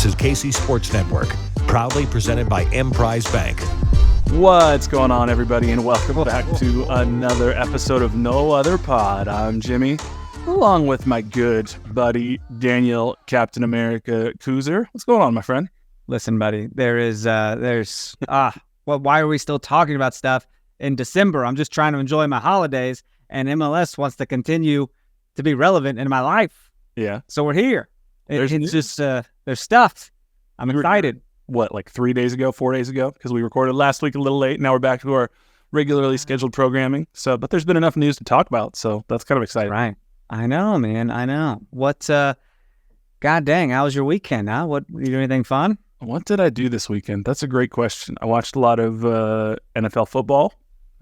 is KC Sports Network, proudly presented by Emprise Bank. What's going on, everybody, and welcome back to another episode of No Other Pod. I'm Jimmy, along with my good buddy, Daniel Captain America Kooser. What's going on, my friend? Listen, buddy, why are we still talking about stuff in December? I'm just trying to enjoy my holidays, and MLS wants to continue to be relevant in my life. Yeah. So we're here. There's stuff. I'm excited. What, like 4 days ago? Because we recorded last week a little late. Now we're back to our regularly scheduled programming. But there's been enough news to talk about, so that's kind of exciting. Right. I know, man. I know. God dang, how was your weekend, huh? You do anything fun? What did I do this weekend? That's a great question. I watched a lot of NFL football.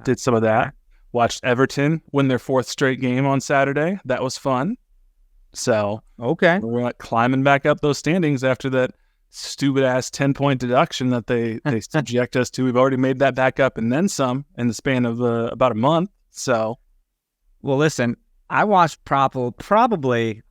Did some of that. Watched Everton win their fourth straight game on Saturday. That was fun. So okay, we're like climbing back up those standings after that stupid-ass 10-point deduction that they subject us to. We've already made that back up and then some in the span of about a month. So, well, listen, I watched probably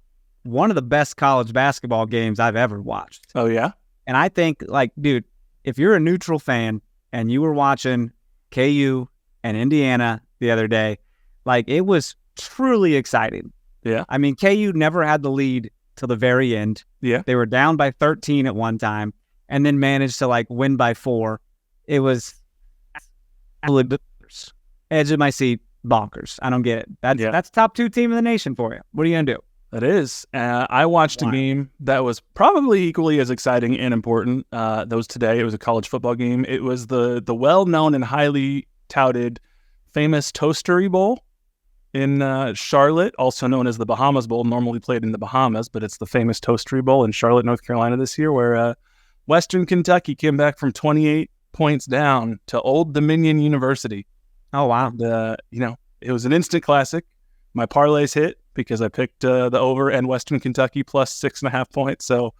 one of the best college basketball games I've ever watched. Oh, yeah? And I think, dude, if you're a neutral fan and you were watching KU and Indiana the other day, it was truly exciting. Yeah. I mean, KU never had the lead till the very end. Yeah. They were down by 13 at one time and then managed to win by 4. It was edge of my seat bonkers. I don't get it. That's top 2 team in the nation for you. What are you going to do? That is. I watched a game that was probably equally as exciting and important. That was today. It was a college football game. It was the well-known and highly touted famous Toastery Bowl in Charlotte, also known as the Bahamas Bowl, normally played in the Bahamas, but it's the famous Toastery Bowl in Charlotte, North Carolina this year, where Western Kentucky came back from 28 points down to Old Dominion University. Oh, wow. It was an instant classic. My parlays hit because I picked the over and Western Kentucky plus 6.5 points. So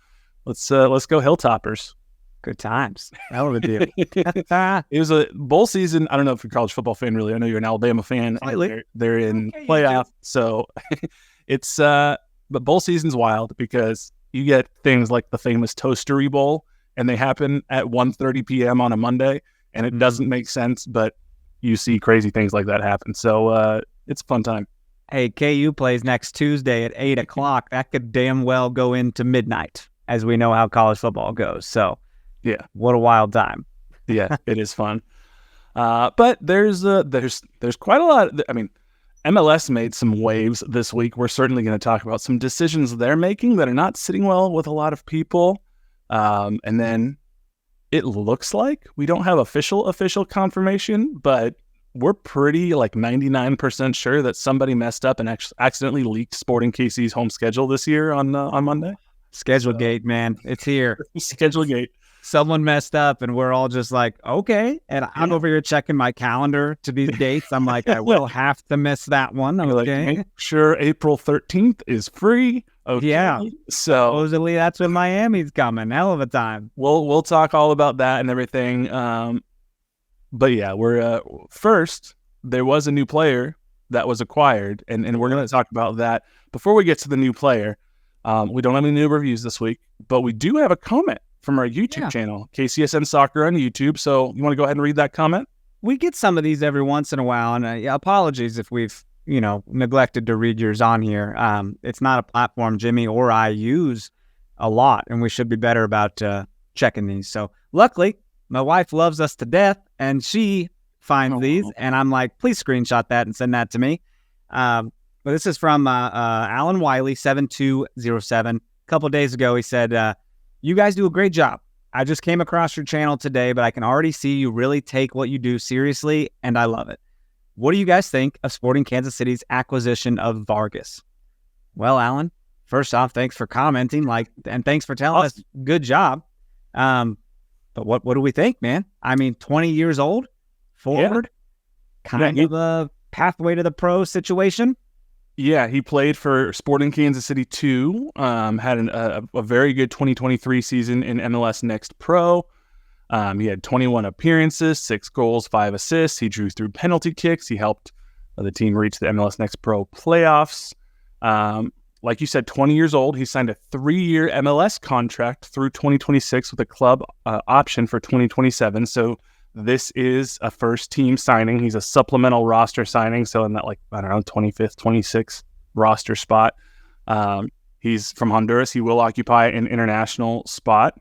let's go Hilltoppers. Good times. Hell of a deal. It was a bowl season. I don't know if you're a college football fan, really. I know you're an Alabama fan. They're in playoff. So it's, but bowl season's wild because you get things like the famous Toastery Bowl and they happen at 1:30 p.m. on a Monday and it doesn't make sense, but you see crazy things like that happen. So it's a fun time. Hey, KU plays next Tuesday at 8 o'clock. That could damn well go into midnight, as we know how college football goes. So, yeah, what a wild time. Yeah, it is fun. But there's quite a lot. I mean, MLS made some waves this week. We're certainly going to talk about some decisions they're making that are not sitting well with a lot of people. And then it looks like we don't have official confirmation, but we're pretty 99% sure that somebody messed up and accidentally leaked Sporting KC's home schedule this year on Monday. Schedule gate, man. It's here. Schedule gate. Someone messed up and we're all just okay. And I'm over here checking my calendar to these dates. I'm like, I will have to miss that one. Okay. Make sure April 13th is free. Okay. Yeah. So supposedly that's when Miami's coming. Hell of a time. We'll talk all about that and everything. But yeah, we're first, there was a new player that was acquired, and we're going to talk about that. Before we get to the new player, we don't have any new reviews this week, but we do have a comment from our YouTube channel, KCSN Soccer on YouTube. So you want to go ahead and read that comment? We get some of these every once in a while, and apologies if we've neglected to read yours on here. It's not a platform Jimmy or I use a lot, and we should be better about checking these. So luckily, my wife loves us to death, and she finds these, and I'm like, please screenshot that and send that to me. But this is from Alan Wiley, 7207. A couple of days ago, he said, you guys do a great job. I just came across your channel today, but I can already see you really take what you do seriously, and I love it. What do you guys think of Sporting Kansas City's acquisition of Vargas? Well, Alan, first off, thanks for commenting, and thanks for telling us good job. But what do we think, man? I mean, 20 years old, forward, kind of a pathway to the pro situation. Yeah, he played for Sporting Kansas City 2, had a very good 2023 season in MLS Next Pro. He had 21 appearances, 6 goals, 5 assists. He drew through penalty kicks. He helped the team reach the MLS Next Pro playoffs. like you said, 20 years old. He signed a 3-year MLS contract through 2026 with a club option for 2027. So this is a first team signing. He's a supplemental roster signing. So in that, 25th, 26th roster spot. He's from Honduras. He will occupy an international spot.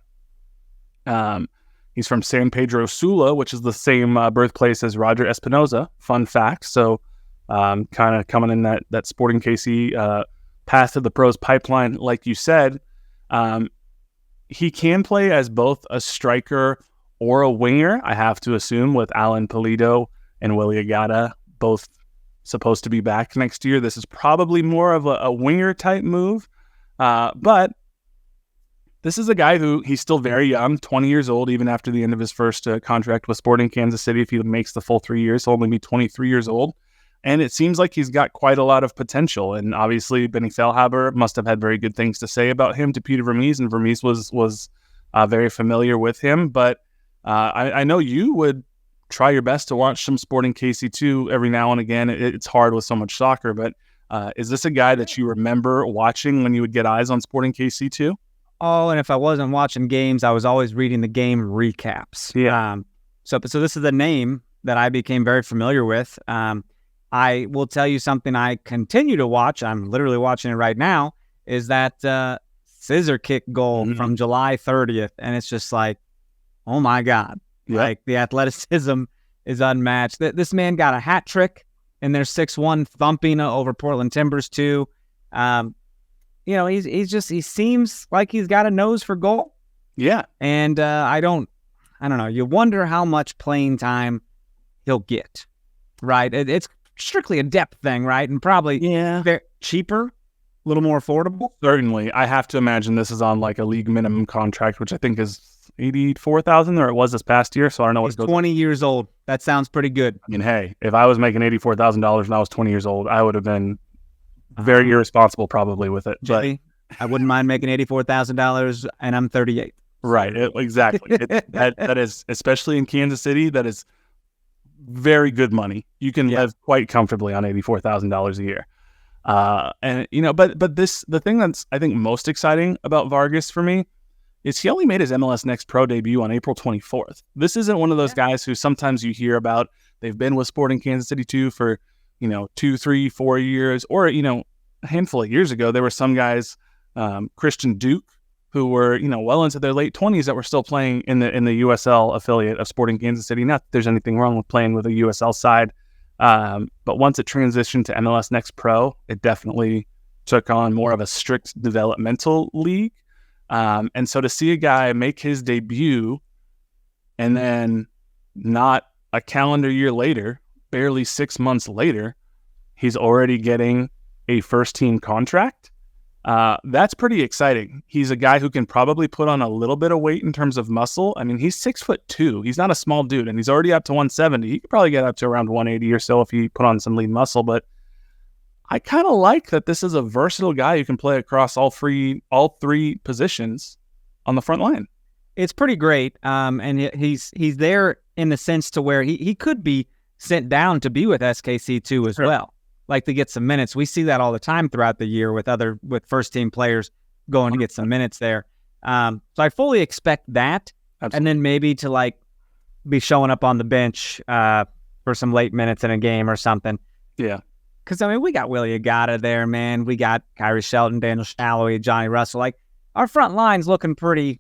He's from San Pedro Sula, which is the same birthplace as Roger Espinoza. Fun fact. So kind of coming in that Sporting KC path to the pros pipeline, like you said. He can play as both a striker or a winger, I have to assume, with Alan Pulido and Willie Agata both supposed to be back next year. This is probably more of a winger type move. But this is a guy who, he's still very young, 20 years old, even after the end of his first contract with Sporting Kansas City. If he makes the full 3 years, he'll only be 23 years old. And it seems like he's got quite a lot of potential. And obviously, Benny Feilhaber must have had very good things to say about him to Peter Vermees, and Vermees was very familiar with him. But I know you would try your best to watch some Sporting KC2 every now and again. It's hard with so much soccer, but is this a guy that you remember watching when you would get eyes on Sporting KC2? Oh, and if I wasn't watching games, I was always reading the game recaps. Yeah. So this is a name that I became very familiar with. I will tell you something I continue to watch. I'm literally watching it right now. Is that scissor kick goal from July 30th, and it's just like, oh my God! Yep. Like the athleticism is unmatched. This man got a hat trick in their 6-1 thumping over Portland Timbers too. He seems like he's got a nose for goal. Yeah, and I don't know. You wonder how much playing time he'll get. Right? It's strictly a depth thing, right? And probably they're cheaper, a little more affordable. Certainly. I have to imagine this is on like a league minimum contract, which I think is $84,000, or it was this past year. So I don't know what He's 20 years old. That sounds pretty good. I mean, hey, if I was making $84,000 when I was 20 years old, I would have been very irresponsible probably with it. Jimmy, but I wouldn't mind making $84,000 and I'm 38. Right. Exactly. That is, especially in Kansas City, that is very good money. You can live quite comfortably on $84,000 a year. But the thing that's, I think, most exciting about Vargas for me is he only made his MLS Next Pro debut on April 24th. This isn't one of those guys who sometimes you hear about. They've been with Sporting Kansas City 2 for, 2, 3, 4 years, or, a handful of years ago, there were some guys, Christian Duke, who were, well into their late 20s that were still playing in the USL affiliate of Sporting Kansas City. Not that there's anything wrong with playing with a USL side, but once it transitioned to MLS Next Pro, it definitely took on more of a strict developmental league. And so to see a guy make his debut and then not a calendar year later, barely 6 months later, he's already getting a first team contract. That's pretty exciting. He's a guy who can probably put on a little bit of weight in terms of muscle. I mean, he's 6'2". He's not a small dude, and he's already up to 170. He could probably get up to around 180 or so if he put on some lean muscle. But I kind of like that this is a versatile guy who can play across all three positions on the front line. It's pretty great. And he's there in the sense to where he could be sent down to be with SKC2 as well. Like to get some minutes. We see that all the time throughout the year with first team players going to get some minutes there. So I fully expect that. Absolutely. And then maybe to be showing up on the bench for some late minutes in a game or something. Yeah. Because we got Willie Agata there, man. We got Kyrie Shelton, Daniel Shallowy, Johnny Russell. Our front line's looking pretty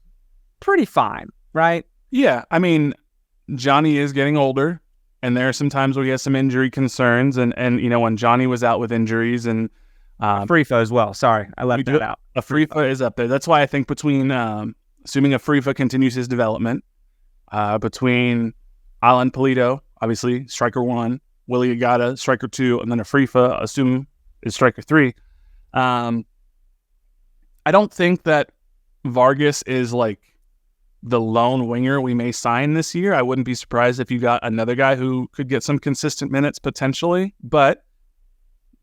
fine, right? Yeah. I mean, Johnny is getting older. And there are some times where he has some injury concerns, and when Johnny was out with injuries, and Afrifa as well. Sorry, I left that out. Afrifa is up there. That's why I think between assuming Afrifa continues his development, between Alan Pulido, obviously striker 1, Willie Agata, striker 2, and then Afrifa, assume is striker 3. I don't think that Vargas is the lone winger we may sign this year. I wouldn't be surprised if you got another guy who could get some consistent minutes potentially, but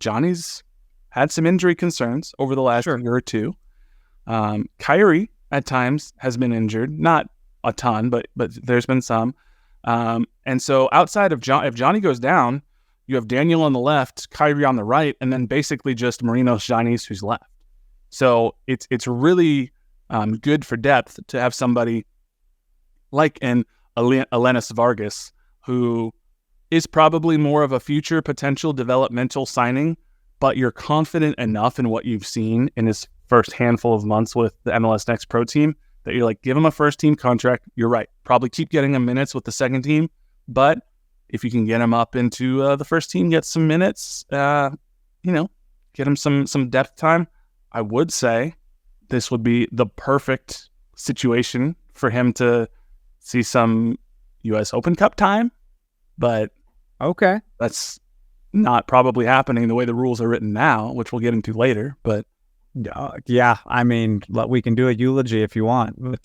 Johnny's had some injury concerns over the last year or two. Kyrie at times has been injured, not a ton, but there's been some. And so outside of if Johnny goes down, you have Daniel on the left, Kyrie on the right, and then basically just Marinos Giannis who's left. So it's really good for depth to have somebody like an Elenis Vargas, who is probably more of a future potential developmental signing, but you're confident enough in what you've seen in his first handful of months with the MLS Next Pro team that you're like, give him a first team contract. You're right. Probably keep getting him minutes with the second team, but if you can get him up into the first team, get some minutes, get him some depth time, I would say this would be the perfect situation for him to see some U.S. Open Cup time. But okay, that's not probably happening the way the rules are written now, which we'll get into later. But yeah, I mean, we can do a eulogy if you want, but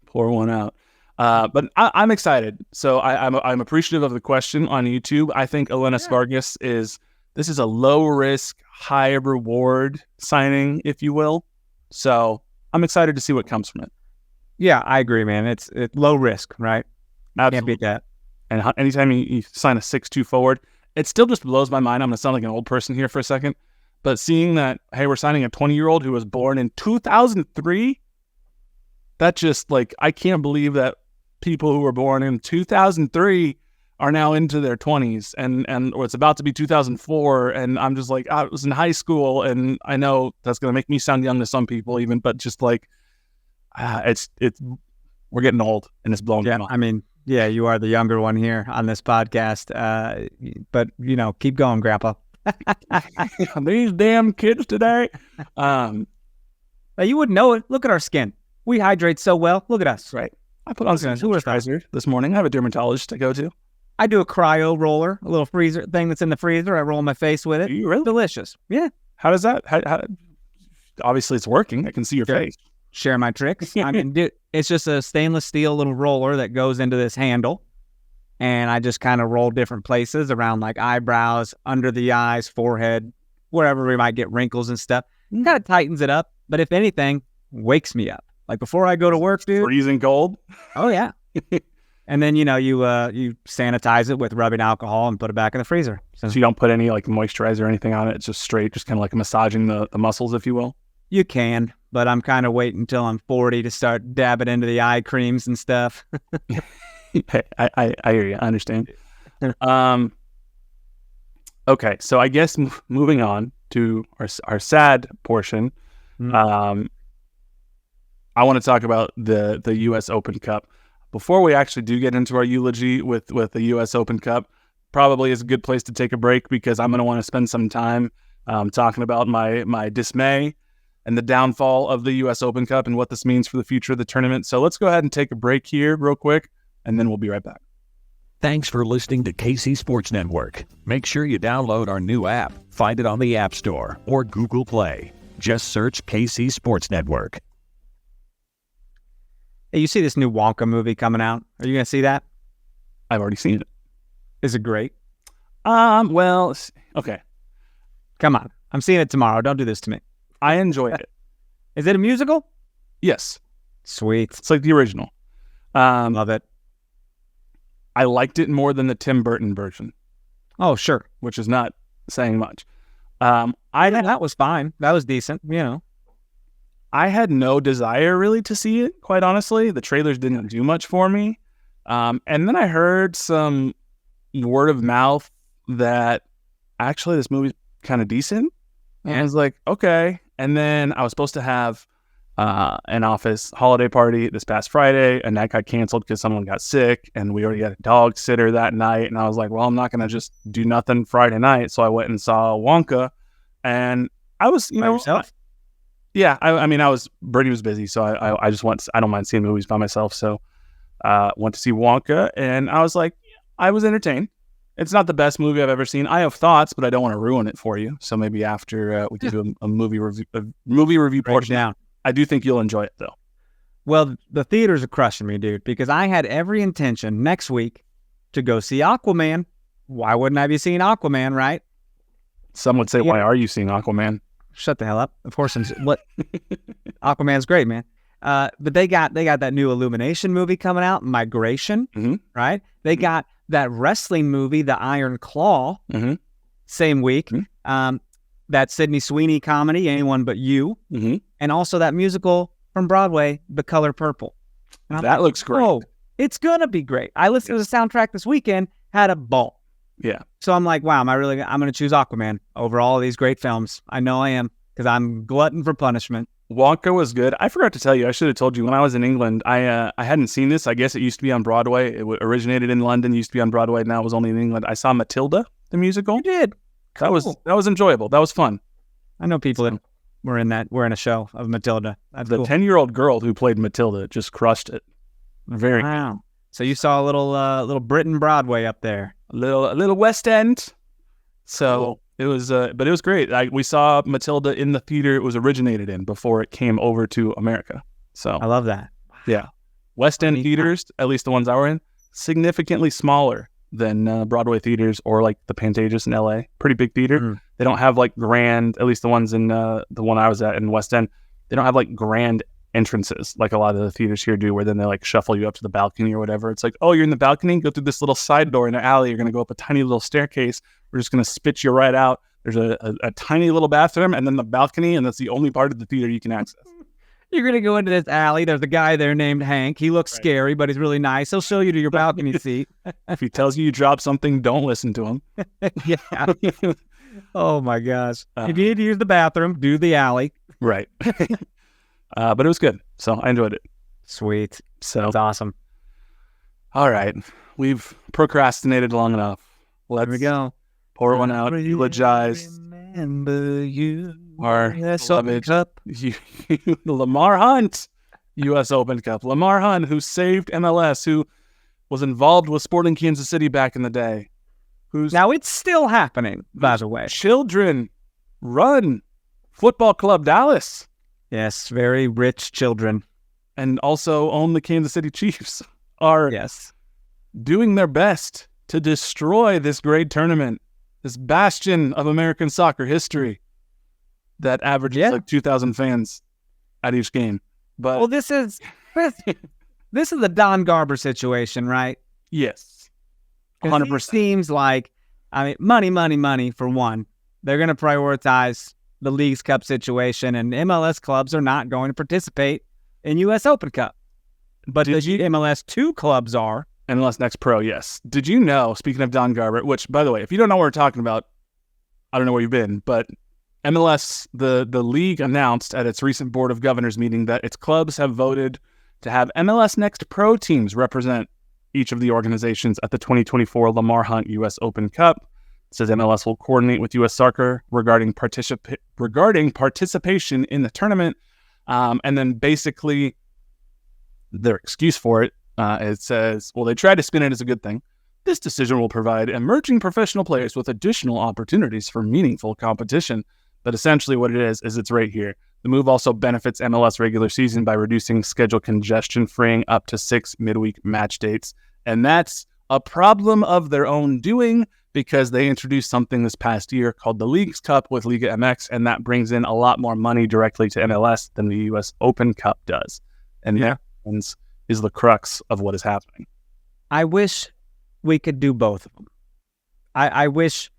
pour one out. But I'm excited. So I'm appreciative of the question on YouTube. I think Elenis Vargas is a low risk, high reward signing, if you will. So I'm excited to see what comes from it. Yeah, I agree, man. It's low risk, right? Absolutely. Can't beat that. And anytime you sign a 6'2" forward, it still just blows my mind. I'm going to sound like an old person here for a second. But seeing that, hey, we're signing a 20-year-old who was born in 2003, that just, like, I can't believe that people who were born in 2003 are now into their 20s, or it's about to be 2004, and I'm just like, I was in high school, and I know that's going to make me sound young to some people even, but just like, it's we're getting old, and it's blowing me mind. I mean, yeah, you are the younger one here on this podcast, but, keep going, Grandpa. These damn kids today. You wouldn't know it. Look at our skin. We hydrate so well. Look at us. Right. I put on some moisturizer this morning. I have a dermatologist to go to. I do a cryo roller, a little freezer thing that's in the freezer. I roll my face with it. Are you really? Delicious. Yeah. How does that? How, obviously, it's working. I can see your face. Share my tricks. I mean, dude, it's just a stainless steel little roller that goes into this handle. And I just kind of roll different places around like eyebrows, under the eyes, forehead, wherever we might get wrinkles and stuff. Kind of tightens it up. But if anything, wakes me up. Like before I go to work, dude. Freezing cold? Oh, yeah. And then, you sanitize it with rubbing alcohol and put it back in the freezer. So you don't put any like moisturizer or anything on it? It's just straight, just kind of like massaging the muscles, if you will? You can, but I'm kind of waiting until I'm 40 to start dabbing into the eye creams and stuff. Hey, I hear you. I understand. Okay, so I guess moving on to our sad portion, I want to talk about the U.S. Open Cup. Before we actually do get into our eulogy with the U.S. Open Cup, probably is a good place to take a break because I'm going to want to spend some time talking about my dismay and the downfall of the U.S. Open Cup and what this means for the future of the tournament. So let's go ahead and take a break here real quick, and then we'll be right back. Thanks for listening to KC Sports Network. Make sure you download our new app. Find it on the App Store or Google Play. Just search KC Sports Network. Hey, you see this new Wonka movie coming out? Are you going to see that? I've already seen it. Is it great? Well, okay. Come on. I'm seeing it tomorrow. Don't do this to me. I enjoyed it. Is it a musical? Yes. Sweet. It's like the original. Love it. I liked it more than the Tim Burton version. Oh, sure. Which is not saying much. That was fine. That was decent, I had no desire really to see it, quite honestly. The trailers didn't do much for me. And then I heard some word of mouth that actually this movie's kind of decent. And I was like, okay. And then I was supposed to have an office holiday party this past Friday, and that got canceled because someone got sick, and we already had a dog sitter that night. And I was like, well, I'm not going to just do nothing Friday night. So I went and saw Wonka, and I was, By yourself? Yeah, Brittany was busy, so I just went. I don't mind seeing movies by myself, so went to see Wonka, and I was like, I was entertained. It's not the best movie I've ever seen. I have thoughts, but I don't want to ruin it for you. So maybe after we can do a movie review portion. Down. I do think you'll enjoy it, though. Well, the theaters are crushing me, dude, because I had every intention next week to go see Aquaman. Why wouldn't I be seeing Aquaman, right? Some would say, why are you seeing Aquaman? Shut the hell up. Of course, Aquaman's great, man. But they got that new Illumination movie coming out, Migration, right? They got that wrestling movie, The Iron Claw, same week. that Sydney Sweeney comedy, Anyone But You, and also that musical from Broadway, The Color Purple. That looks great. Oh, it's going to be great. I listened to the soundtrack this weekend, had a ball. Yeah. So I'm like, wow, I'm going to choose Aquaman over all of these great films. I know I am, because I'm glutton for punishment. Wonka was good. I forgot to tell you, I should have told you, when I was in England, I hadn't seen this. I guess it used to be on Broadway. It originated in London, used to be on Broadway, now it was only in England. I saw Matilda, the musical. You did? That was enjoyable. That was fun. I know people that were in a show of Matilda. That's the cool. 10-year-old girl who played Matilda just crushed it. Very wow. So you saw a little Britain Broadway up there. A little West End. So cool. It was, but it was great. We saw Matilda in the theater it was originated in before it came over to America. So I love that. Yeah, West End theaters, at least the ones I were in, significantly smaller than Broadway theaters or like the Pantages in LA. Pretty big theater. They don't have like grand, at least the ones in the one I was at in West End. They don't have like grand entrances like a lot of the theaters here do, where then they like shuffle you up to the balcony or whatever. It's like, oh, you're in the balcony, go through this little side door in the alley, you're going to go up a tiny little staircase, we're just going to spit you right out. There's a tiny little bathroom and then the balcony, and that's the only part of the theater you can access. You're going to go into this alley, there's a guy there named Hank, he looks scary but he's really nice, he'll show you to your balcony seat. If he tells you dropped something, don't listen to him. Yeah. Oh my gosh. If you need to use the bathroom, do the alley. Right. But it was good, so I enjoyed it. Sweet. So that's awesome. All right, we've procrastinated long enough. Here we go. Pour one out. Eulogize. Remember you. Our beloved Cup. Lamar Hunt, U.S. Open Cup. Lamar Hunt, who saved MLS, who was involved with Sporting Kansas City back in the day. Now it's still happening, by the way. Children run Football Club Dallas. Yes, very rich children. And also own the Kansas City Chiefs are doing their best to destroy this great tournament, this bastion of American soccer history that averages like 2,000 fans at each game. But well, this is the Don Garber situation, right? Yes, 100%. It seems like, I mean, money for one. They're going to prioritize the Leagues Cup situation, and MLS clubs are not going to participate in U.S. Open Cup. But the MLS 2 clubs are. MLS Next Pro, yes. Did you know, speaking of Don Garber, which, by the way, if you don't know what we're talking about, I don't know where you've been, but MLS, the league announced at its recent Board of Governors meeting that its clubs have voted to have MLS Next Pro teams represent each of the organizations at the 2024 Lamar Hunt U.S. Open Cup. It says MLS will coordinate with U.S. Soccer regarding participation in the tournament. And then basically their excuse for it, it says, well, they tried to spin it as a good thing. This decision will provide emerging professional players with additional opportunities for meaningful competition. But essentially what it is it's right here. The move also benefits MLS regular season by reducing schedule congestion, freeing up to 6 midweek match dates. And that's a problem of their own doing, because they introduced something this past year called the Leagues Cup with Liga MX, and that brings in a lot more money directly to MLS than the U.S. Open Cup does. And that is the crux of what is happening. I wish we could do both of them. I wish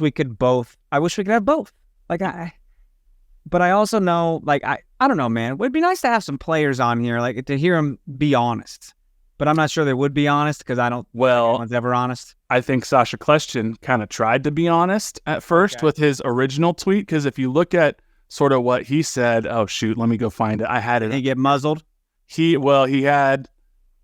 we could both. I wish we could have both. But I also know, I don't know, man. It would be nice to have some players on here, to hear them be honest. But I'm not sure they would be honest, because I don't think anyone's ever honest. I think Sasha Kljestan kind of tried to be honest at first with his original tweet, because if you look at sort of what he said, oh shoot, let me go find it. I had it. Did he get muzzled? He had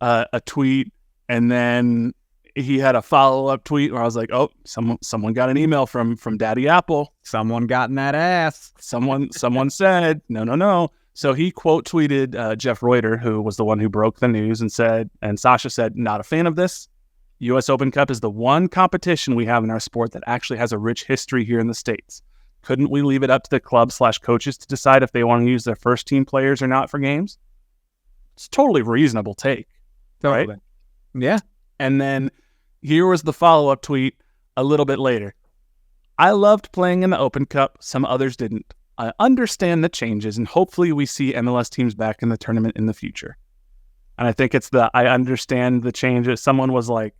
a tweet, and then he had a follow-up tweet where I was like, oh, someone got an email from Daddy Apple. Someone got in that ass. Someone said, no. So he quote tweeted Jeff Reuter, who was the one who broke the news, and Sasha said, not a fan of this. U.S. Open Cup is the one competition we have in our sport that actually has a rich history here in the States. Couldn't we leave it up to the club/coaches to decide if they want to use their first team players or not for games? It's a totally reasonable take, right? Yeah. And then here was the follow-up tweet a little bit later. I loved playing in the Open Cup. Some others didn't. I understand the changes, and hopefully we see MLS teams back in the tournament in the future. And I think it's I understand the changes. Someone was like,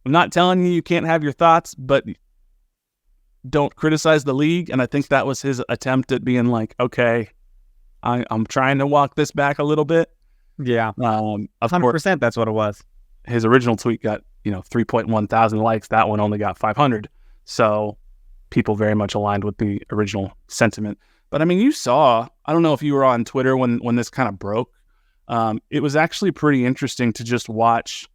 I'm not telling you can't have your thoughts, but don't criticize the league. And I think that was his attempt at being like, okay, I'm trying to walk this back a little bit. Yeah. Of 100%, course, that's what it was. his original tweet got, 3.1 thousand likes. That one only got 500. So people very much aligned with the original sentiment. But I mean, you saw, I don't know if you were on Twitter when this kind of broke. It was actually pretty interesting to just watch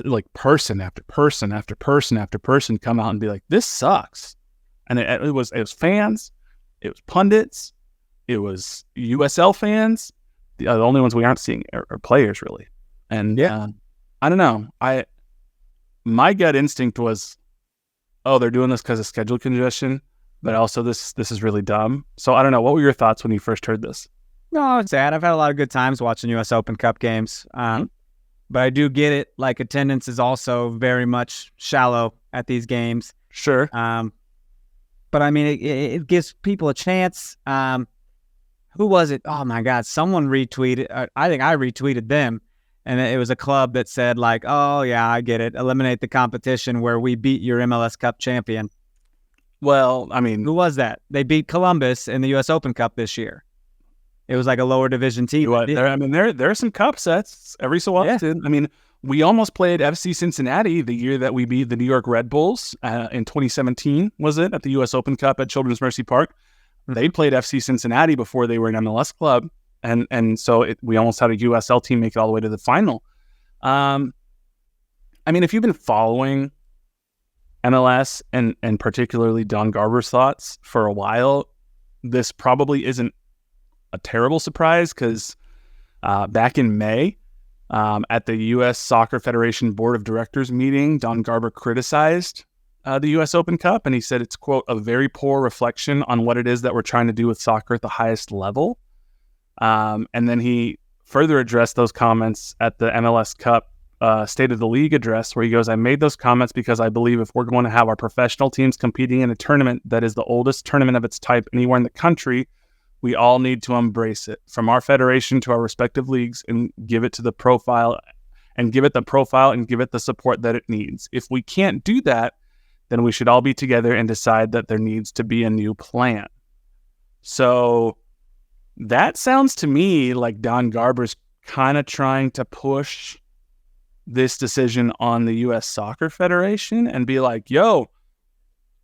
like person after person after person after person come out and be like, this sucks. And it was fans, it was pundits, it was USL fans. The only ones we aren't seeing are players, really. And I don't know. My gut instinct was, oh, they're doing this because of schedule congestion, but also this is really dumb. So I don't know. What were your thoughts when you first heard this? No, it's sad. I've had a lot of good times watching U.S. Open Cup games. But I do get it. Like, attendance is also very much shallow at these games. Sure. But I mean, it gives people a chance. Who was it? Oh my God. Someone retweeted. I think I retweeted them. And it was a club that said like, oh yeah, I get it. Eliminate the competition where we beat your MLS Cup champion. Well, I mean, who was that? They beat Columbus in the U.S. Open Cup this year. It was like a lower division team. There are some cup sets every so often. Yeah. I mean, we almost played FC Cincinnati the year that we beat the New York Red Bulls in 2017, was it, at the U.S. Open Cup at Children's Mercy Park. They played FC Cincinnati before they were an MLS club. And so we almost had a USL team make it all the way to the final. I mean, if you've been following MLS and particularly Don Garber's thoughts for a while, this probably isn't a terrible surprise because back in May, at the U.S. Soccer Federation Board of Directors meeting, Don Garber criticized the U.S. Open Cup, and he said it's, quote, a very poor reflection on what it is that we're trying to do with soccer at the highest level. And then he further addressed those comments at the MLS Cup State of the League address, where he goes, I made those comments because I believe if we're going to have our professional teams competing in a tournament that is the oldest tournament of its type anywhere in the country, we all need to embrace it, from our federation to our respective leagues, and give it the profile and give it the support that it needs. If we can't do that, then we should all be together and decide that there needs to be a new plan. So that sounds to me like Don Garber's kind of trying to push this decision on the U.S. Soccer Federation and be like, yo,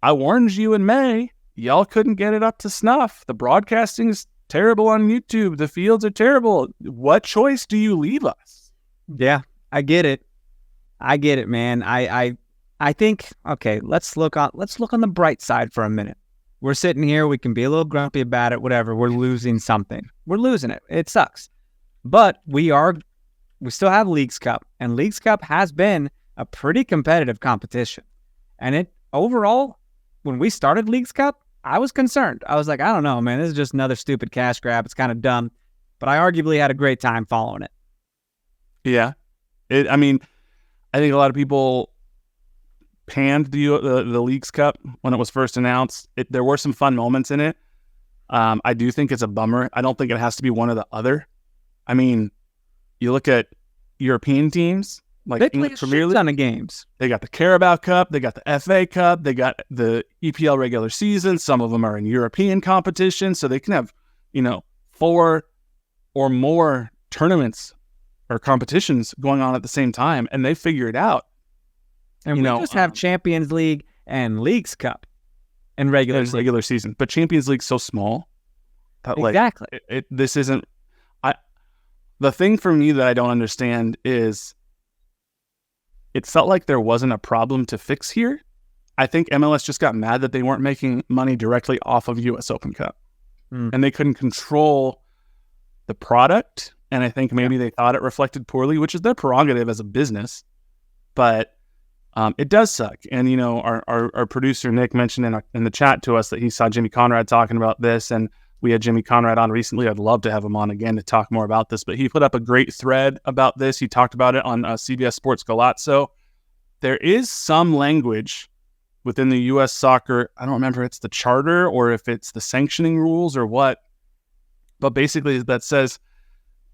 I warned you in May. Y'all couldn't get it up to snuff. The broadcasting is terrible on YouTube. The fields are terrible. What choice do you leave us? Yeah, I get it. Man. I think, okay, let's look on the bright side for a minute. We're sitting here, we can be a little grumpy about it, whatever. We're losing something. We're losing it. It sucks. But we still have Leagues Cup, and Leagues Cup has been a pretty competitive competition. And it overall, when we started Leagues Cup, I was concerned. I was like, I don't know, man, this is just another stupid cash grab. It's kind of dumb. But I arguably had a great time following it. Yeah. I think a lot of people panned the Leagues Cup when it was first announced. There were some fun moments in it. I do think it's a bummer. I don't think it has to be one or the other. I mean, you look at European teams, like they play a ton of games. They got the Carabao Cup, they got the FA Cup, they got the EPL regular season. Some of them are in European competition, so they can have, 4 or more tournaments or competitions going on at the same time, and they figure it out. And we just have Champions League and Leagues Cup and regular season. But Champions League's so small that exactly. This isn't. The thing for me that I don't understand is it felt like there wasn't a problem to fix here. I think MLS just got mad that they weren't making money directly off of U.S. Open Cup. And they couldn't control the product. And I think maybe they thought it reflected poorly, which is their prerogative as a business. But it does suck. And, our producer, Nick, mentioned in the chat to us that he saw Jimmy Conrad talking about this. And we had Jimmy Conrad on recently. I'd love to have him on again to talk more about this. But he put up a great thread about this. He talked about it on CBS Sports Golazzo. There is some language within the U.S. soccer. I don't remember if it's the charter or if it's the sanctioning rules or what. But basically that says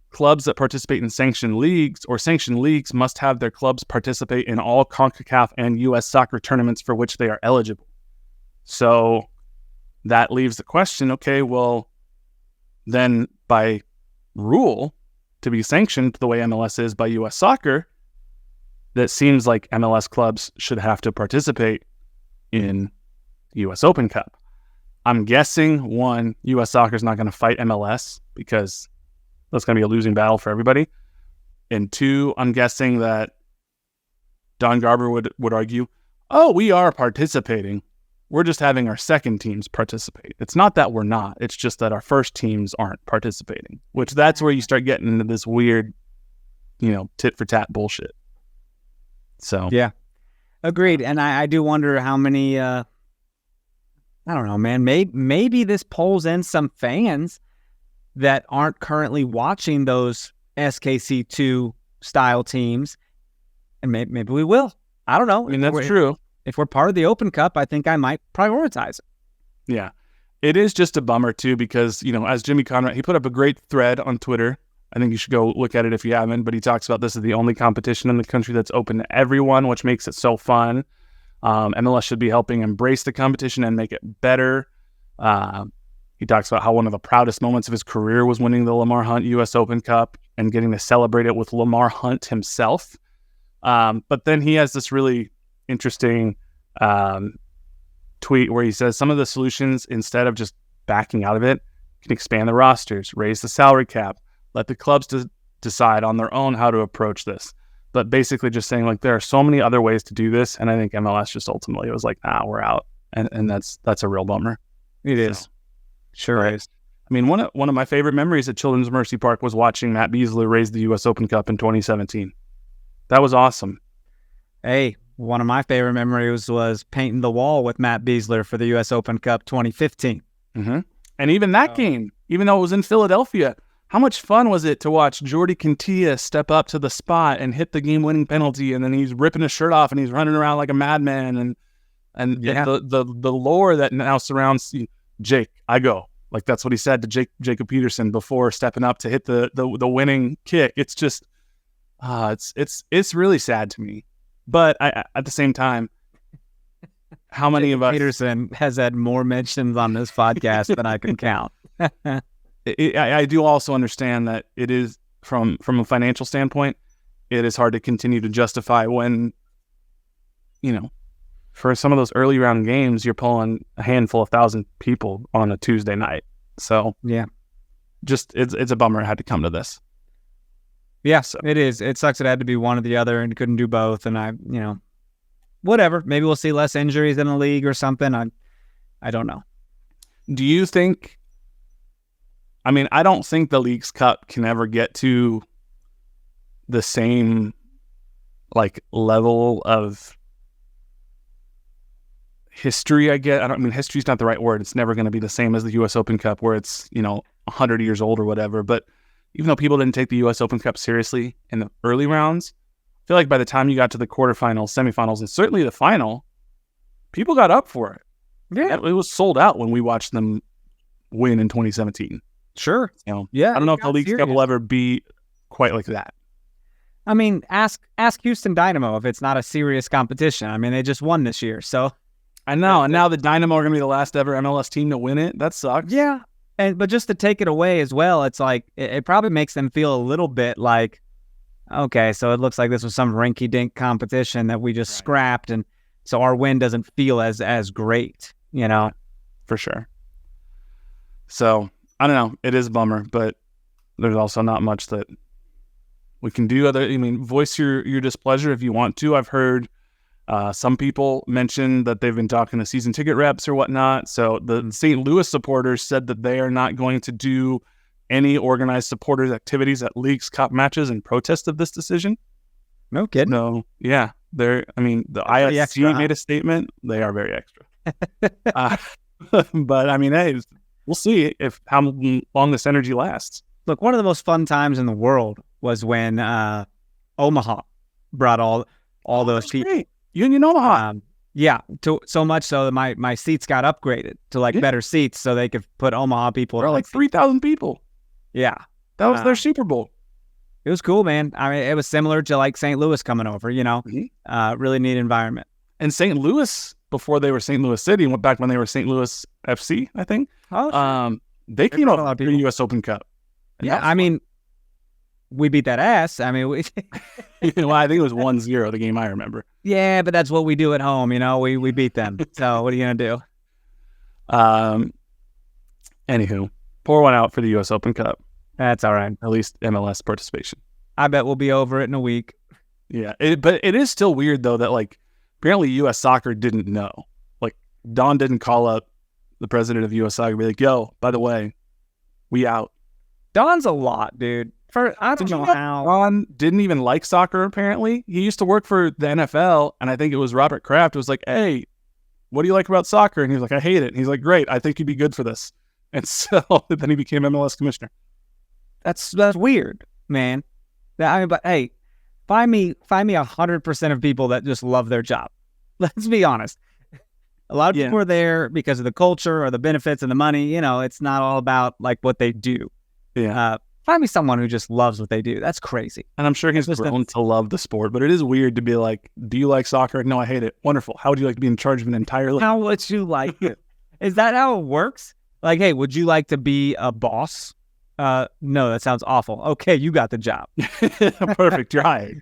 clubs that participate in sanctioned leagues or sanctioned leagues must have their clubs participate in all CONCACAF and U.S. soccer tournaments for which they are eligible. So that leaves the question, okay, well, then by rule, to be sanctioned the way MLS is by U.S. Soccer, that seems like MLS clubs should have to participate in U.S. Open Cup. I'm guessing, one, U.S. Soccer is not going to fight MLS because that's going to be a losing battle for everybody. And two, I'm guessing that Don Garber would argue, oh, we are participating. We're just having our second teams participate. It's not that we're not. It's just that our first teams aren't participating, which that's where you start getting into this weird, tit for tat bullshit. So yeah, agreed. And I do wonder how many, I don't know, man, maybe this pulls in some fans that aren't currently watching those SKC2 style teams. And maybe we will. I don't know. I mean, that's true. If we're part of the Open Cup, I think I might prioritize it. Yeah. It is just a bummer, too, because, as Jimmy Conrad, he put up a great thread on Twitter. I think you should go look at it if you haven't, but he talks about this is the only competition in the country that's open to everyone, which makes it so fun. MLS should be helping embrace the competition and make it better. He talks about how one of the proudest moments of his career was winning the Lamar Hunt U.S. Open Cup and getting to celebrate it with Lamar Hunt himself. But then he has this really interesting tweet where he says some of the solutions, instead of just backing out of it, can expand the rosters, raise the salary cap, let the clubs decide on their own how to approach this. But basically just saying, like, there are so many other ways to do this, and I think MLS just ultimately was like, we're out. And that's a real bummer. It is. Sure is. I mean, one of my favorite memories at Children's Mercy Park was watching Matt Beasley raise the U.S. Open Cup in 2017. That was awesome. Hey, one of my favorite memories was painting the wall with Matt Beasler for the U.S. Open Cup 2015. Mm-hmm. And even that game, even though it was in Philadelphia, how much fun was it to watch Jordy Cantilla step up to the spot and hit the game-winning penalty, and then he's ripping his shirt off and he's running around like a madman, and the lore that now surrounds Jake, I go. Like, that's what he said to Jacob Peterson before stepping up to hit the winning kick. It's just, it's really sad to me. But at the same time, how many of us... Peterson has had more mentions on this podcast than I can count. I do also understand that it is, from a financial standpoint, it is hard to continue to justify when, for some of those early round games, you're pulling a handful of 1,000 people on a Tuesday night. So yeah, just it's a bummer it had to come to this. Yeah, so it is. It sucks it had to be one or the other and couldn't do both. And whatever. Maybe we'll see less injuries in the league or something. I don't know. Do you think? I mean, I don't think the Leagues Cup can ever get to the same level of history. I don't mean history's not the right word. It's never going to be the same as the U.S. Open Cup, where it's 100 years old or whatever. But even though people didn't take the U.S. Open Cup seriously in the early rounds, I feel like by the time you got to the quarterfinals, semifinals, and certainly the final, people got up for it. Yeah, it was sold out when we watched them win in 2017. Sure. Yeah. I don't know if the Leagues Cup will ever be quite like that. I mean, ask Houston Dynamo if it's not a serious competition. I mean, they just won this year, so. I know, and now the Dynamo are going to be the last ever MLS team to win it. That sucks. Yeah, but just to take it away as well, it's like it probably makes them feel a little bit like, okay, so it looks like this was some rinky-dink competition that we just scrapped, and so our win doesn't feel as great, For sure. So, I don't know. It is a bummer, but there's also not much that we can do. Voice your displeasure if you want to. I've heard some people mention that they've been talking to season ticket reps or whatnot. So the St. Louis supporters said that they are not going to do any organized supporters activities at Leagues Cup matches in protest of this decision. No kidding. No. Yeah. The ISC made a statement. They are very extra. But hey, we'll see how long this energy lasts. Look, one of the most fun times in the world was when Omaha brought all those people. Great. Union Omaha. Yeah, so much so that my seats got upgraded to better seats so they could put Omaha people. There were 3,000 people. Yeah. That was their Super Bowl. It was cool, man. I mean, it was similar to St. Louis coming over, Mm-hmm. Really neat environment. And St. Louis before they were St. Louis City, and went back when they were St. Louis FC, I think. They came up with the U.S. Open Cup. Yeah, I mean, we beat that ass. I mean, well, I think it was 1-0, the game I remember. Yeah, but that's what we do at home, we beat them. So what are you going to do? Anywho, pour one out for the U.S. Open Cup. That's all right. At least MLS participation. I bet we'll be over it in a week. Yeah, but it is still weird, though, that, like, apparently U.S. Soccer didn't know. Like, Don didn't call up the president of U.S. Soccer and be like, yo, by the way, we out. Don's a lot, dude. I don't know how. Don didn't even like soccer, apparently. He used to work for the NFL, and I think it was Robert Kraft who was like, hey, what do you like about soccer? And he was like, I hate it. And he's like, great, I think you'd be good for this. And so then he became MLS commissioner. That's weird, man. But hey, find me 100% of people that just love their job. Let's be honest. A lot of people are there because of the culture or the benefits and the money. It's not all about like what they do. Yeah. Find me someone who just loves what they do. That's crazy. And I'm sure he's grown to love the sport, but it is weird to be like, do you like soccer? No, I hate it. Wonderful. How would you like to be in charge of an entire league? How would you like it? Is that how it works? Like, hey, would you like to be a boss? No, that sounds awful. Okay, you got the job. Perfect. You're hired.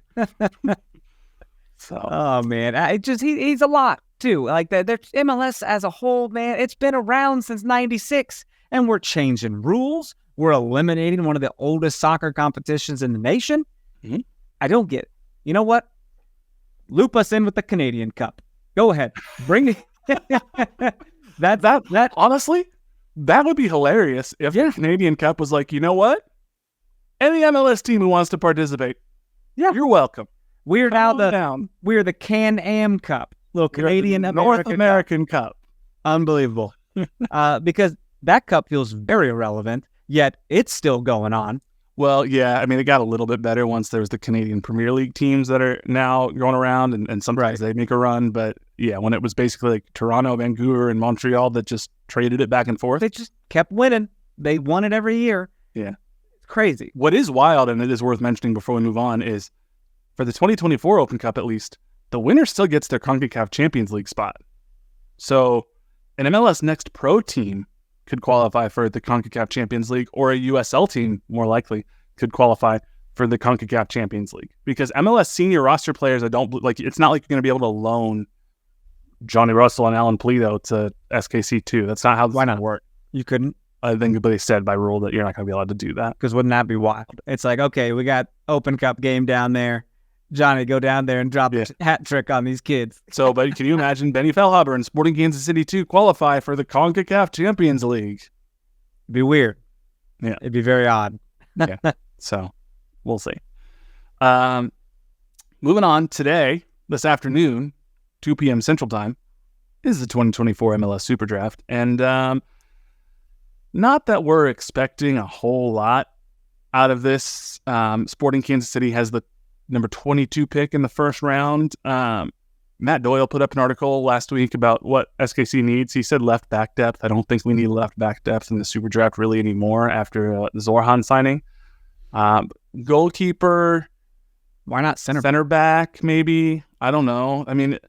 So. Oh man, he's a lot too. Like the MLS as a whole, man, it's been around since '96, and we're changing rules. We're eliminating one of the oldest soccer competitions in the nation. Mm-hmm. I don't get it. You know what? Loop us in with the Canadian Cup. Go ahead, bring it. that honestly. That would be hilarious if the Canadian Cup was like, you know what? Any MLS team who wants to participate, you're welcome. We're the Can-Am Cup, little Canadian North American Cup. Unbelievable. Because that cup feels very irrelevant, yet it's still going on. Well, yeah, I mean, it got a little bit better once there was the Canadian Premier League teams that are now going around, and sometimes they make a run. But yeah, when it was basically like Toronto, Vancouver, and Montreal that just traded it back and forth. They just kept winning. They won it every year. Yeah. It's crazy. What is wild, and it is worth mentioning before we move on, is for the 2024 Open Cup at least, the winner still gets their CONCACAF Champions League spot. So an MLS Next Pro team could qualify for the CONCACAF Champions League, or a USL team, more likely, could qualify for the CONCACAF Champions League. Because MLS senior roster players, it's not like you're going to be able to loan Johnny Russell and Alan Pulido to SKC2. That's not how this would work. You couldn't? I think they said by rule that you're not going to be allowed to do that. Because wouldn't that be wild? It's like, okay, we got Open Cup game down there. Johnny, go down there and drop a hat trick on these kids. So, but can you imagine Benny Feilhaber and Sporting Kansas City 2 qualify for the CONCACAF Champions League? It'd be weird. Yeah. It'd be very odd. Yeah. So, we'll see. Moving on, today, this afternoon, 2 p.m. Central Time, is the 2024 MLS Super Draft. And not that we're expecting a whole lot out of this. Sporting Kansas City has the number 22 pick in the first round. Matt Doyle put up an article last week about what SKC needs. He said left back depth. I don't think we need left back depth in the Super Draft really anymore after the Zorhan signing. Goalkeeper. Why not center back? Maybe. I don't know. I mean,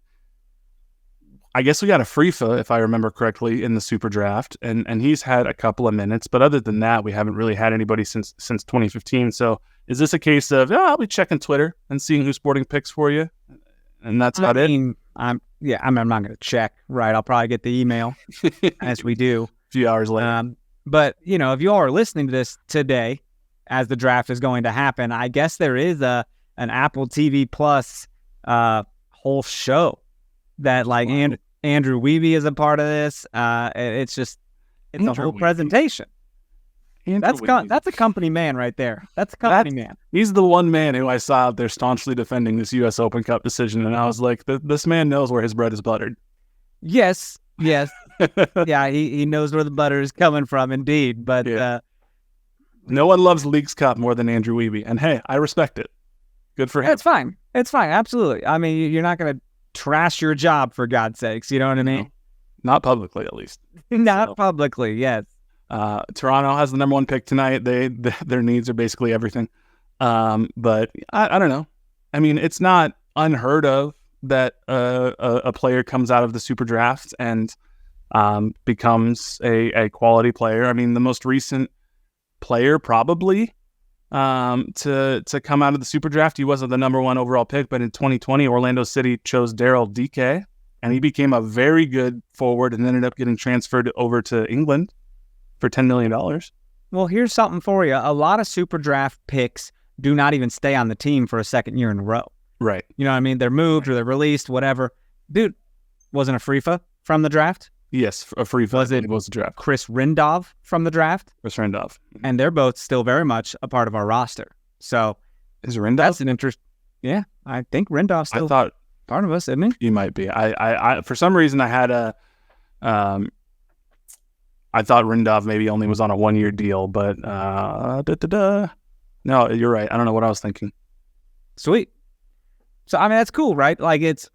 I guess we got a Frifa, if I remember correctly, in the Super Draft, and he's had a couple of minutes. But other than that, we haven't really had anybody since 2015. So is this a case of, I'll be checking Twitter and seeing who Sporting picks for you, and that's about it? I'm not going to check, right? I'll probably get the email, as we do. A few hours later. But, if you all are listening to this today, as the draft is going to happen, I guess there is an Apple TV Plus whole show that, like, Andrew Wiebe is a part of this. It's a whole presentation. That's a company man right there. That's a company man. He's the one man who I saw out there staunchly defending this U.S. Open Cup decision, and I was like, this man knows where his bread is buttered. Yes. Yeah, he knows where the butter is coming from, indeed. But no one loves Leagues Cup more than Andrew Wiebe, and hey, I respect it. Good for him. It's fine. Absolutely. I mean, you're not going to trash your job, for God's sakes. You know what I mean? No, not publicly, at least. Not publicly, yes. Toronto has the number 1 pick tonight. Their needs are basically everything. But I don't know. I mean, it's not unheard of that a player comes out of the super draft and becomes a quality player. I mean, the most recent player probably to come out of the super draft, he wasn't the number 1 overall pick, but in 2020, Orlando City chose Daryl Dike, and he became a very good forward and ended up getting transferred over to England for $10 million. Well, here's something for you. A lot of super draft picks do not even stay on the team for a second year in a row. Right. You know what I mean? They're moved or they're released, whatever. Dude, wasn't Afrifa from the draft? Yes, a free Was it the draft. Chris Rindov from the draft? Chris Rindov. And they're both still very much a part of our roster. So Is Rindov? that's an interest. Yeah, I think Rindov's still I thought part of us, isn't he? he might be. I for some reason I had I thought Rindov maybe only was on a 1-year deal, but no, you're right. I don't know what I was thinking. Sweet. So, I mean, that's cool, right? Like, it's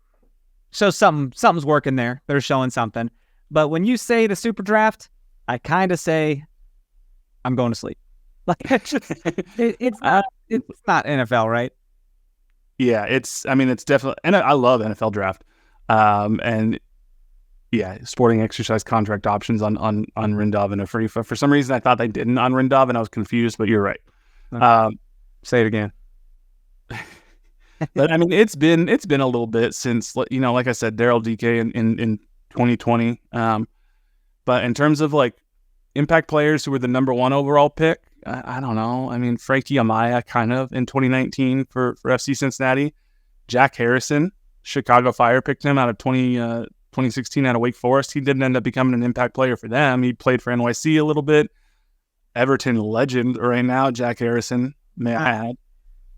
so something's working there. They're showing something. But when you say the super draft, I kind of say, I'm going to sleep. Like, it's not NFL, right? Yeah, it's definitely, and I love NFL draft. And yeah, sporting exercise contract options on Rindov and Afrifa. For some reason, I thought they didn't on Rindov, and I was confused, but you're right. Say it again. But I mean, it's been a little bit since, like I said, Daryl Dike in 2020. But in terms of like impact players who were the number 1 overall pick, I don't know. I mean, Frankie Amaya kind of in 2019 for FC Cincinnati. Jack Harrison, Chicago Fire picked him out of 2016 out of Wake Forest. He didn't end up becoming an impact player for them. He played for NYC a little bit. Everton legend right now, Jack Harrison, may I add.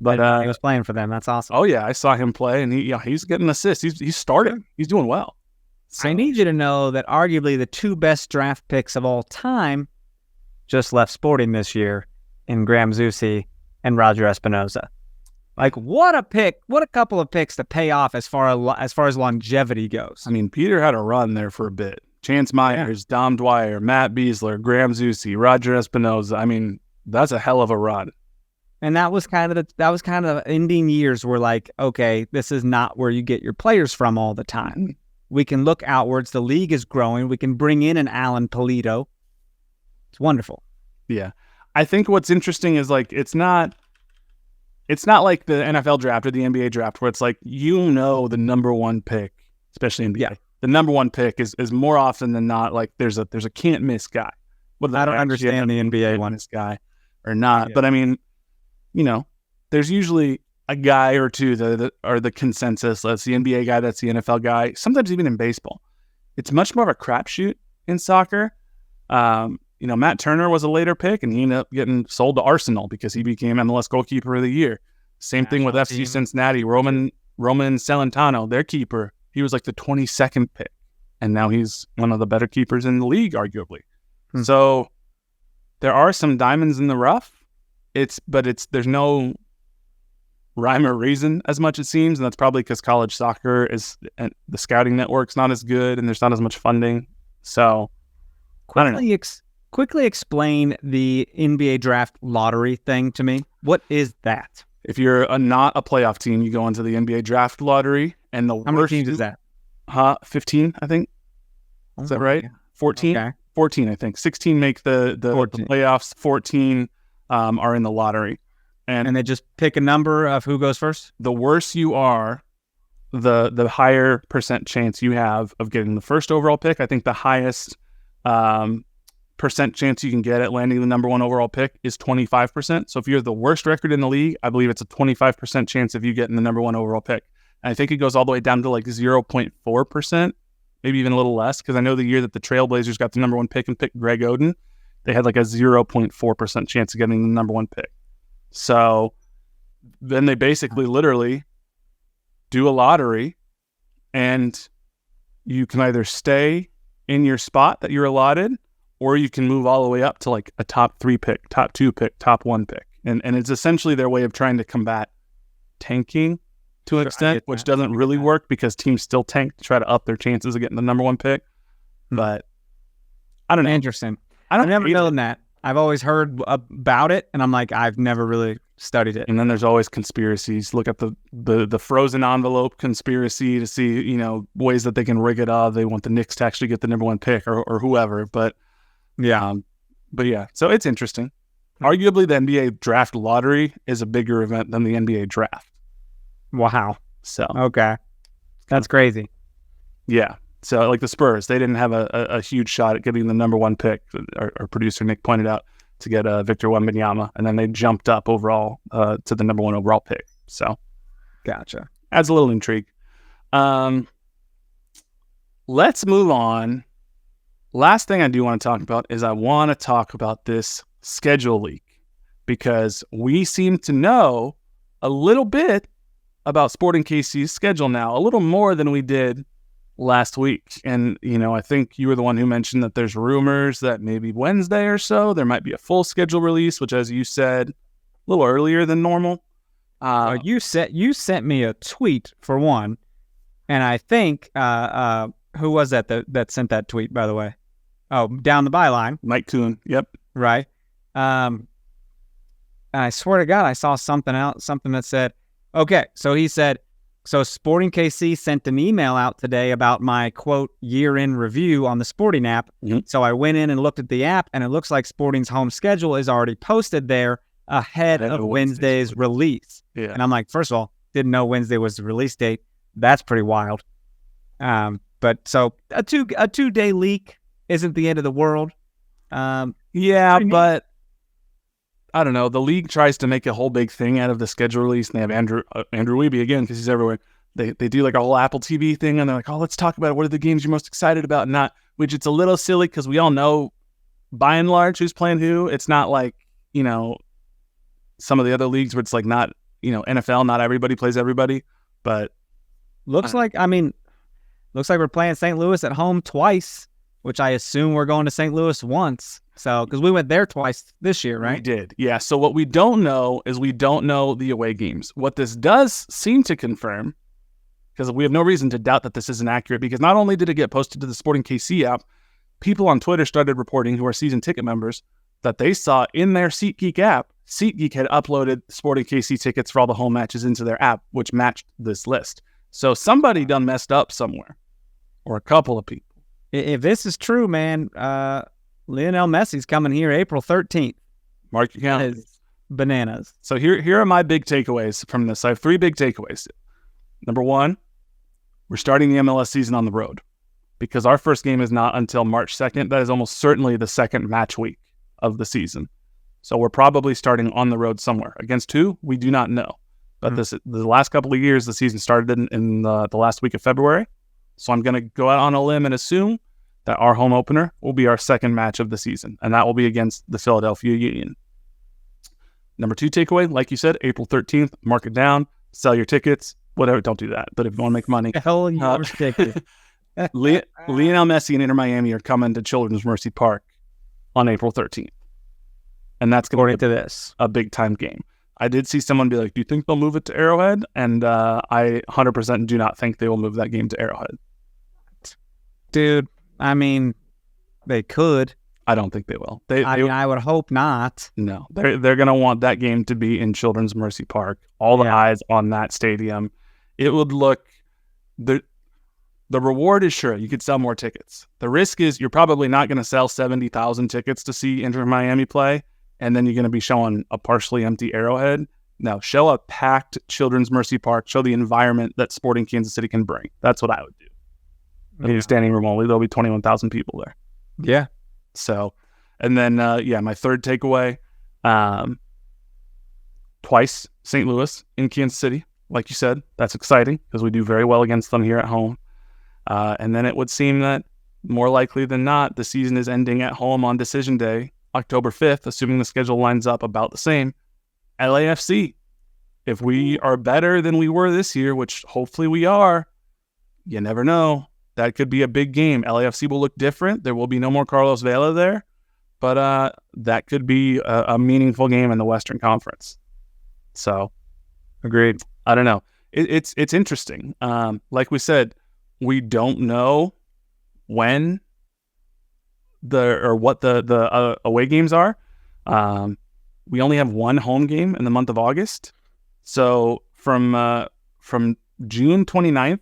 But he was playing for them. That's awesome. Oh yeah, I saw him play, and he's getting assists. He's starting. He's doing well. So, I need you to know that arguably the 2 best draft picks of all time just left Sporting this year in Graham Zusi and Roger Espinoza. Like, what a pick! What a couple of picks to pay off as far as longevity goes. I mean, Peter had a run there for a bit. Chance Myers, yeah. Dom Dwyer, Matt Beasler, Graham Zusi, Roger Espinoza. I mean, that's a hell of a run. And that was kind of the ending years where, like, okay, this is not where you get your players from all the time. We can look outwards. The league is growing. We can bring in an Alan Polito. It's wonderful. Yeah. I think what's interesting is, like, it's not like the NFL draft or the NBA draft where it's like, the number 1 pick, especially NBA. Yeah. The number 1 pick is more often than not, like, there's a can't miss guy. I don't understand the NBA one. This guy or not. Yeah. But I mean, there's usually a guy or two that are the consensus. That's the NBA guy, that's the NFL guy. Sometimes even in baseball. It's much more of a crapshoot in soccer. Matt Turner was a later pick, and he ended up getting sold to Arsenal because he became MLS goalkeeper of the year. Same thing with FC Cincinnati. Roman Celentano, their keeper, he was like the 22nd pick, and now he's one of the better keepers in the league, arguably. So there are some diamonds in the rough. There's no rhyme or reason as much, it seems, and that's probably because college soccer and the scouting network's not as good, and there's not as much funding. So, I don't know. Quickly explain the NBA draft lottery thing to me. What is that? If you're not a playoff team, you go into the NBA draft lottery, and how many teams is that? 15, I think. Is that right? 14? Okay. 14, I think. 16 make the playoffs. 14 are in the lottery. And they just pick a number of who goes first? The worse you are, the higher percent chance you have of getting the first overall pick. I think the highest percent chance you can get at landing the number 1 overall pick is 25%. So if you're the worst record in the league, I believe it's a 25% chance of you getting the number 1 overall pick. And I think it goes all the way down to like 0.4%, maybe even a little less, because I know the year that the Trailblazers got the number 1 pick and picked Greg Oden, they had like a 0.4% chance of getting the number 1 pick. So then they basically literally do a lottery, and you can either stay in your spot that you're allotted, or you can move all the way up to like a top 3 pick, top 2 pick, top 1 pick. And it's essentially their way of trying to combat tanking to an extent, which doesn't really work because teams still tank to try to up their chances of getting the number 1 pick. But I don't know. Interesting. I've never known that. I've always heard about it, and I'm like, I've never really studied it. And then there's always conspiracies. Look at the frozen envelope conspiracy to see, ways that they can rig it up. They want the Knicks to actually get the number one pick or whoever. But yeah. So it's interesting. Arguably, the NBA draft lottery is a bigger event than the NBA draft. Wow. So okay, that's crazy. Yeah. So like the Spurs, they didn't have a huge shot at getting the number one pick. Our producer Nick pointed out, to get Victor Wembanyama, and then they jumped up overall to the number one overall pick. So, gotcha. Adds a little intrigue. Let's move on. Last thing I do want to talk about is I want to talk about this schedule leak, because we seem to know a little bit about Sporting KC's schedule now, a little more than we did last week. And, I think you were the one who mentioned that there's rumors that maybe Wednesday or so there might be a full schedule release, which, as you said, a little earlier than normal. You sent me a tweet for one, and I think who was that sent that tweet, by the way? Oh, down the byline, Mike Kuhn. Yep. Right. And I swear to God, I saw something that said, okay, so he said, so Sporting KC sent an email out today about my, quote, year-end review on the Sporting app. Mm-hmm. So I went in and looked at the app, and it looks like Sporting's home schedule is already posted there ahead of Wednesday's release. Yeah. And I'm like, first of all, didn't know Wednesday was the release date. That's pretty wild. But so a two-day leak isn't the end of the world. But I don't know. The league tries to make a whole big thing out of the schedule release, and they have Andrew Wiebe again, because he's everywhere. They do like a whole Apple TV thing, and they're like, oh, let's talk about what are the games you're most excited about, which it's a little silly because we all know by and large who's playing who. It's not like, some of the other leagues where it's like not, NFL, not everybody plays everybody, but looks like we're playing St. Louis at home twice, which I assume we're going to St. Louis once. So, because we went there twice this year, right? We did, yeah. So what we don't know is we don't know the away games. What this does seem to confirm, because we have no reason to doubt that this isn't accurate, because not only did it get posted to the Sporting KC app, people on Twitter started reporting, who are season ticket members, that they saw in their SeatGeek app, SeatGeek had uploaded Sporting KC tickets for all the home matches into their app, which matched this list. So somebody done messed up somewhere, or a couple of people. If this is true, man, Lionel Messi's coming here April 13th. Mark your calendars. Bananas. So here are my big takeaways from this. I have 3 big takeaways. Number 1, we're starting the MLS season on the road, because our first game is not until March 2nd. That is almost certainly the second match week of the season. So we're probably starting on the road somewhere. Against who? We do not know. But the last couple of years, the season started in the last week of February. So I'm going to go out on a limb and assume that our home opener will be our second match of the season, and that will be against the Philadelphia Union. Number 2 takeaway, like you said, April 13th, mark it down, sell your tickets, whatever, don't do that. But if you want to make money, hell your ticket. Lionel Messi and Inter Miami are coming to Children's Mercy Park on April 13th. And that's going to be a big-time game. I did see someone be like, do you think they'll move it to Arrowhead? And I 100% do not think they will move that game to Arrowhead. Dude, I mean, they could. I don't think they will. I would hope not. No, they're going to want that game to be in Children's Mercy Park. All the eyes on that stadium. It would look... The reward is sure, you could sell more tickets. The risk is you're probably not going to sell 70,000 tickets to see Inter Miami play, and then you're going to be showing a partially empty Arrowhead. No, show a packed Children's Mercy Park. Show the environment that Sporting Kansas City can bring. That's what I would do. In standing room only, there'll be 21,000 people there. Yeah. So, and then, my third takeaway, twice St. Louis in Kansas City. Like you said, that's exciting because we do very well against them here at home. And then it would seem that more likely than not, the season is ending at home on Decision Day, October 5th, assuming the schedule lines up about the same. LAFC. If we are better than we were this year, which hopefully we are, you never know. That could be a big game. LAFC will look different. There will be no more Carlos Vela there, but that could be a meaningful game in the Western Conference. So, agreed. I don't know. It's interesting. Like we said, we don't know when what the away games are. we only have one home game in the month of August. So from June 29th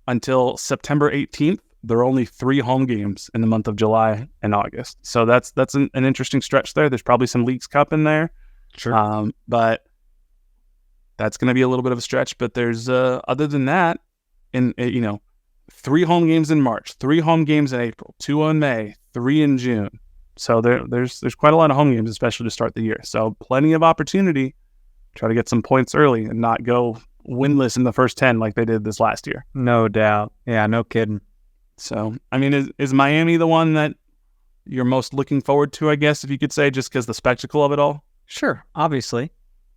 until September 18th, there are only 3 home games in the month of July and August. So that's an interesting stretch there. There's probably some Leagues Cup in there. Sure. But that's going to be a little bit of a stretch. But there's other than that, 3 home games in March, 3 home games in April, 2 in May, 3 in June. So there's quite a lot of home games, especially to start the year. So plenty of opportunity. Try to get some points early and not go winless in the first 10 like they did this last year. No doubt. Yeah, no kidding. So, I mean, is Miami the one that you're most looking forward to, I guess, if you could say, just because the spectacle of it all? Sure, obviously.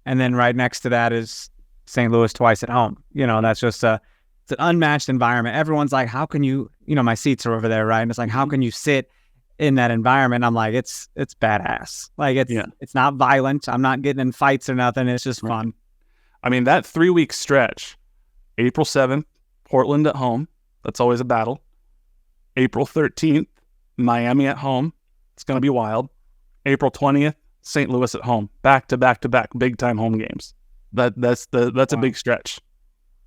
And then right next to that is St. Louis twice at home. That's just it's an unmatched environment. Everyone's like, how can you, my seats are over there, right? And it's like, how can you sit in that environment? I'm like, it's badass. Like, it's not violent. I'm not getting in fights or nothing. It's just fun. I mean, that 3-week stretch, April 7th, Portland at home. That's always a battle. April 13th, Miami at home. It's going to be wild. April 20th, St. Louis at home. Back to back to back, big time home games. That's a big stretch.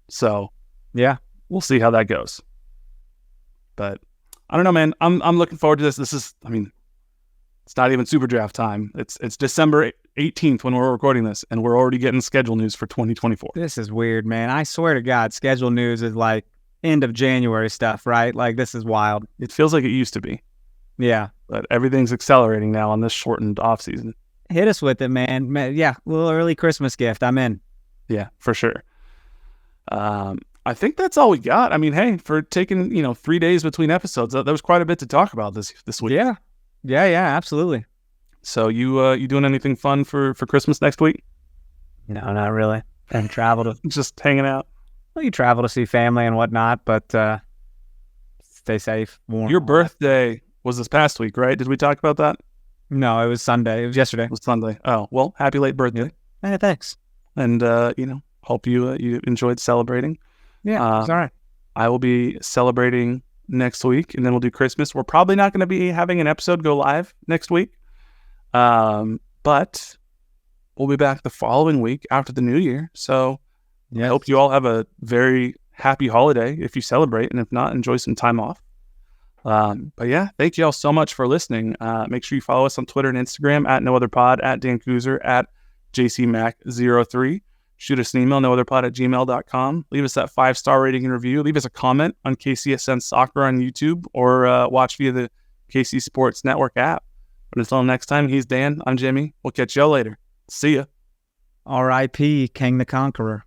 So, yeah, we'll see how that goes. But I don't know, man. I'm looking forward to this. It's not even Super Draft time. It's December 18th when we're recording this, and we're already getting schedule news for 2024. This is weird, man. I swear to God, schedule news is like end of January stuff, right? Like, this is wild. It feels like it used to be. Yeah. But everything's accelerating now on this shortened off season. Hit us with it, man. Yeah, a little early Christmas gift. I'm in. Yeah, for sure. I think that's all we got. I mean, hey, for taking 3 days between episodes, that was quite a bit to talk about this week. Yeah, absolutely. So you doing anything fun for Christmas next week? No, not really. And travel to just hanging out. Well, you travel to see family and whatnot, but stay safe. Warm. Your birthday was this past week, right? Did we talk about that? No, it was Sunday. It was yesterday. It was Sunday. Oh, well, happy late birthday. Hey, thanks. And hope you enjoyed celebrating. Yeah, it's all right. I will be celebrating next week, and then we'll do Christmas. We're probably not going to be having an episode go live next week, but we'll be back the following week after the new year. So I hope you all have a very happy holiday if you celebrate, and if not, enjoy some time off. But yeah, thank you all so much for listening. Make sure you follow us on Twitter and Instagram at NoOtherPod, at Dan Kooser, at JCMac03. Shoot us an email, nootherpod@gmail.com. Leave us that 5-star rating and review. Leave us a comment on KCSN Soccer on YouTube, or watch via the KC Sports Network app. But until next time, he's Dan. I'm Jimmy. We'll catch y'all later. See ya. R.I.P. King the Conqueror.